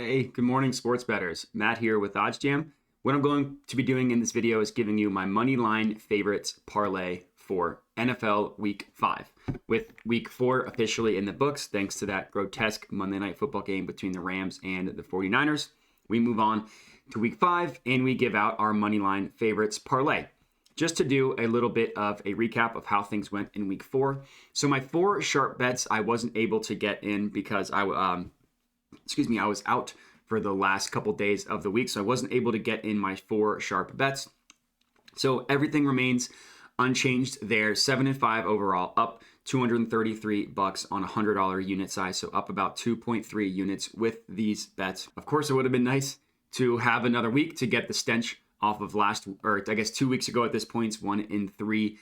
Hey, good morning, sports bettors. Matt here with OddsJam. What I'm going to be doing in this video is giving you my Moneyline favorites parlay for NFL Week 5, with Week 4 officially in the books thanks to that grotesque Monday Night Football game between the Rams and the 49ers. We move on to Week 5 and we give out our Moneyline favorites parlay. Just to do a little bit of a recap of how things went in Week 4. So my 4 sharp bets I wasn't able to get in because I was out for the last couple days of the week, so I wasn't able to get in my 4 sharp bets. So everything remains unchanged there. 7-5 overall, up $233 on a $100 unit size, so up about 2.3 units with these bets. Of course, it would have been nice to have another week to get the stench off of 2 weeks ago at this point. It's 1 in 3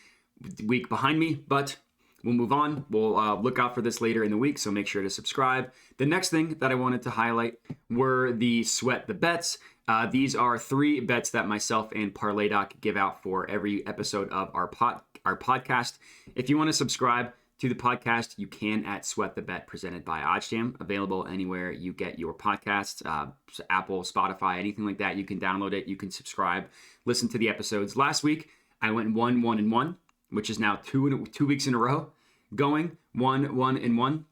week behind me, but we'll move on. We'll look out for this later in the week, so make sure to subscribe. The next thing that I wanted to highlight were the sweat the bets. These are 3 bets that myself and Parlay give out for every episode of our podcast. If you want to subscribe to the podcast, you can at Sweat the Bet presented by OddsJam, available anywhere you get your podcasts, Apple, Spotify, anything like that. You can download it, you can subscribe, listen to the episodes. Last week, I went 1-1-1, which is now 2 weeks in a row, going 1-1-1.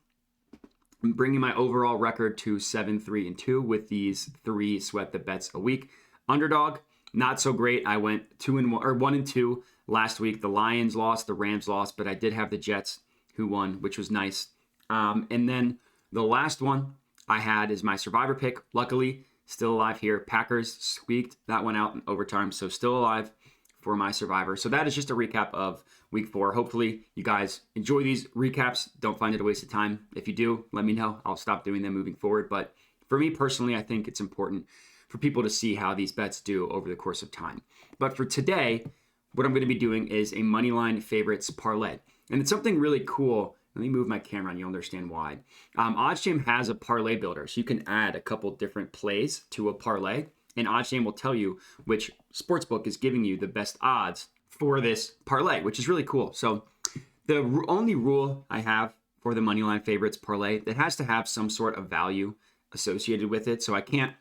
I'm bringing my overall record to 7-3-2 with these 3 sweat the bets a week. Underdog, not so great. I went 1-2 last week. The Lions lost, the Rams lost, but I did have the Jets who won, which was nice. And then the last one I had is my survivor pick. Luckily, still alive here. Packers squeaked that one out in overtime, so still alive for my survivor. So that is just a recap of Week 4. Hopefully you guys enjoy these recaps. Don't find it a waste of time. If you do, let me know. I'll stop doing them moving forward. But for me personally, I think it's important for people to see how these bets do over the course of time. But for today, what I'm going to be doing is a Moneyline favorites parlay. And it's something really cool. Let me move my camera and you'll understand why. OddsJam has a parlay builder, so you can add a couple different plays to a parlay. And OddsJam will tell you which sportsbook is giving you the best odds for this parlay, which is really cool. So the only rule I have for the Moneyline favorites parlay, it has to have some sort of value associated with it. So I can't,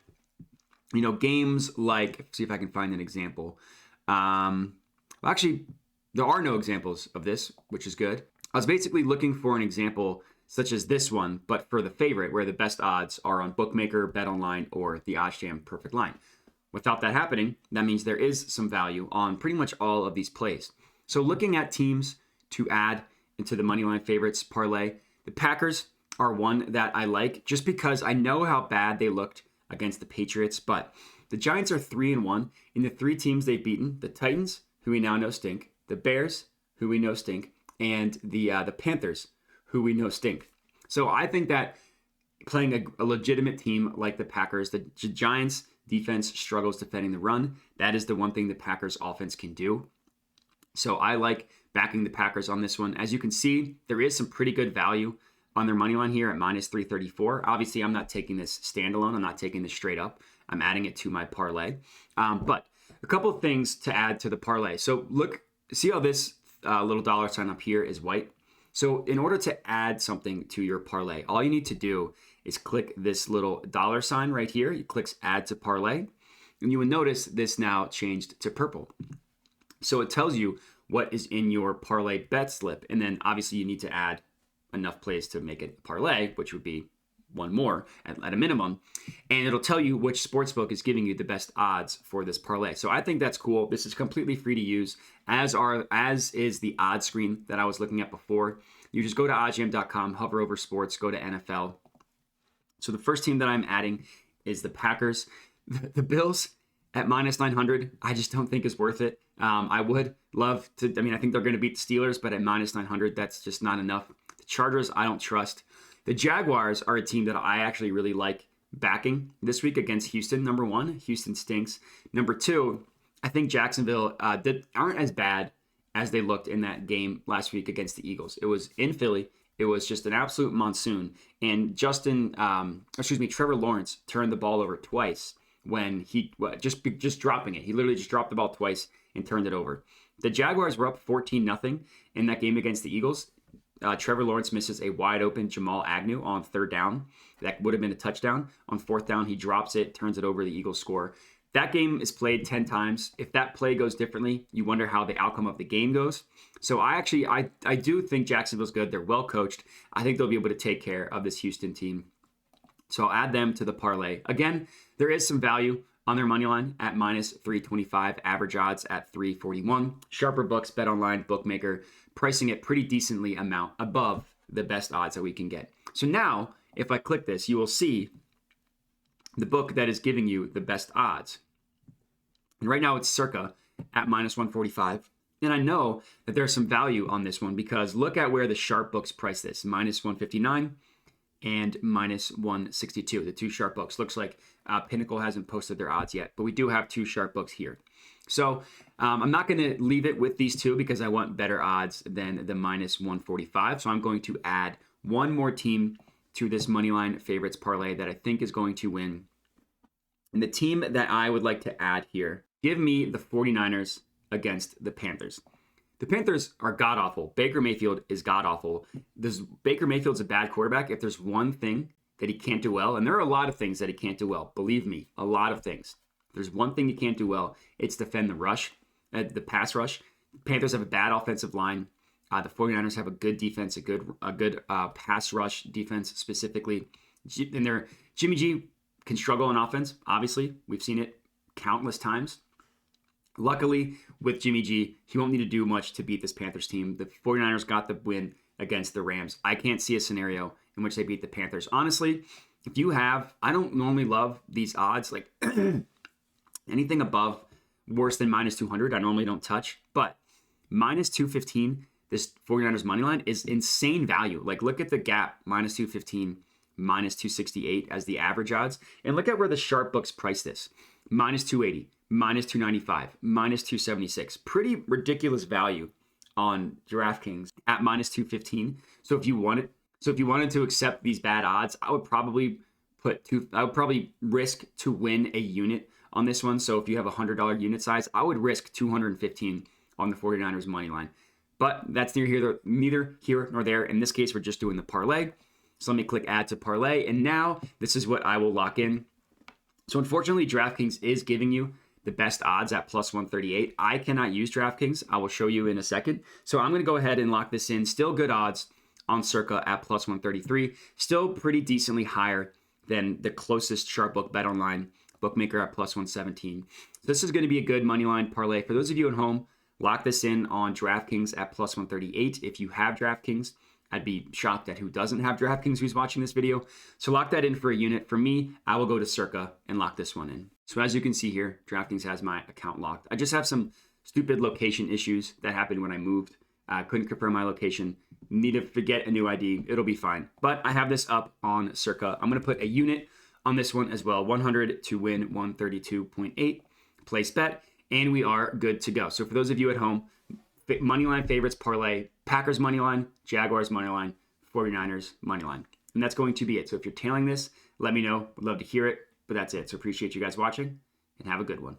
games like, see if I can find an example. Actually, there are no examples of this, which is good. I was basically looking for an example such as this one, but for the favorite, where the best odds are on Bookmaker, BetOnline, or the OddsJam Perfect Line. Without that happening, that means there is some value on pretty much all of these plays. So looking at teams to add into the Moneyline favorites parlay, the Packers are one that I like just because I know how bad they looked against the Patriots, but the Giants are 3-1 in the 3 teams they've beaten: the Titans, who we now know stink, the Bears, who we know stink, and the Panthers, who we know stink. So I think that playing a legitimate team like the Packers, the Giants defense struggles defending the run. That is the one thing the Packers offense can do. So I like backing the Packers on this one. As you can see, there is some pretty good value on their money line here at -334. Obviously, I'm not taking this standalone. I'm not taking this straight up. I'm adding it to my parlay. But a couple of things to add to the parlay. So see how this little dollar sign up here is white? So in order to add something to your parlay, all you need to do is click this little dollar sign right here. You click add to parlay, and you will notice this now changed to purple. So it tells you what is in your parlay bet slip. And then obviously you need to add enough plays to make it parlay, which would be one more at a minimum. And it'll tell you which sportsbook is giving you the best odds for this parlay. So I think that's cool. This is completely free to use, as is the odds screen that I was looking at before. You just go to oddsjam.com, hover over sports, go to NFL. So the first team that I'm adding is the Packers. The Bills at -900, I just don't think is worth it. I would love to, I think they're going to beat the Steelers, but at -900, that's just not enough. The Chargers, I don't trust. The Jaguars are a team that I actually really like backing this week against Houston. Number 1, Houston stinks. Number 2, I think Jacksonville aren't as bad as they looked in that game last week against the Eagles. It was in Philly. It was just an absolute monsoon. And Trevor Lawrence turned the ball over twice when he just dropping it. He literally just dropped the ball twice and turned it over. The Jaguars were up 14-0 in that game against the Eagles. Trevor Lawrence misses a wide open Jamal Agnew on third down. That would have been a touchdown. On fourth down, he drops it, turns it over, the Eagles score. That game is played 10 times. If that play goes differently, you wonder how the outcome of the game goes. So I do think Jacksonville's good. They're well coached. I think they'll be able to take care of this Houston team. So I'll add them to the parlay. Again, there is some value on their money line at minus 325, average odds at 341. Sharper books, bet online, bookmaker, pricing it pretty decently amount above the best odds that we can get. So now, if I click this, you will see the book that is giving you the best odds. And right now it's Circa at minus 145. And I know that there's some value on this one because look at where the sharp books price this, minus 159 and minus 162, the two sharp books. Looks like Pinnacle hasn't posted their odds yet, but we do have two sharp books here. So I'm not going to leave it with these two because I want better odds than the minus 145. So I'm going to add one more team to this Moneyline favorites parlay that I think is going to win. And the team that I would like to add here, give me the 49ers against the Panthers. The Panthers are god-awful. Baker Mayfield is god-awful. Baker Mayfield's a bad quarterback. If there's one thing that he can't do well, and there are a lot of things that he can't do well, believe me, a lot of things. If there's one thing he can't do well, it's defend the rush, the pass rush. Panthers have a bad offensive line. The 49ers have a good defense, a good pass rush defense specifically. And Jimmy G can struggle on offense, obviously. We've seen it countless times. Luckily, with Jimmy G, he won't need to do much to beat this Panthers team. The 49ers got the win against the Rams. I can't see a scenario in which they beat the Panthers. Honestly, I don't normally love these odds. Like anything above worse than minus 200, I normally don't touch. But minus 215, this 49ers money line is insane value. Like look at the gap, minus 215, minus 268 as the average odds. And look at where the sharp books price this. Minus 280. Minus 295, minus 276. Pretty ridiculous value on DraftKings at minus 215. So if you wanted to accept these bad odds, I would probably risk to win a unit on this one. So if you have a $100 unit size, I would risk 215 on the 49ers money line. But that's neither here nor there. In this case, we're just doing the parlay. So let me click add to parlay. And now this is what I will lock in. So unfortunately, DraftKings is giving you the best odds at plus 138. I cannot use DraftKings. I will show you in a second. So I'm going to go ahead and lock this in. Still good odds on Circa at plus 133. Still pretty decently higher than the closest sharp book bet online bookmaker at plus 117. This is going to be a good money line parlay. For those of you at home, lock this in on DraftKings at plus 138. If you have DraftKings, I'd be shocked at who doesn't have DraftKings who's watching this video. So lock that in for a unit. For me, I will go to Circa and lock this one in. So as you can see here, DraftKings has my account locked. I just have some stupid location issues that happened when I moved. I couldn't confirm my location. Need to get a new ID. It'll be fine. But I have this up on Circa. I'm going to put a unit on this one as well. 100 to win 132.8. Place bet. And we are good to go. So for those of you at home, Moneyline favorites parlay, Packers moneyline, Jaguars moneyline, 49ers moneyline. And that's going to be it. So if you're tailing this, let me know. Would love to hear it. But that's it. So appreciate you guys watching and have a good one.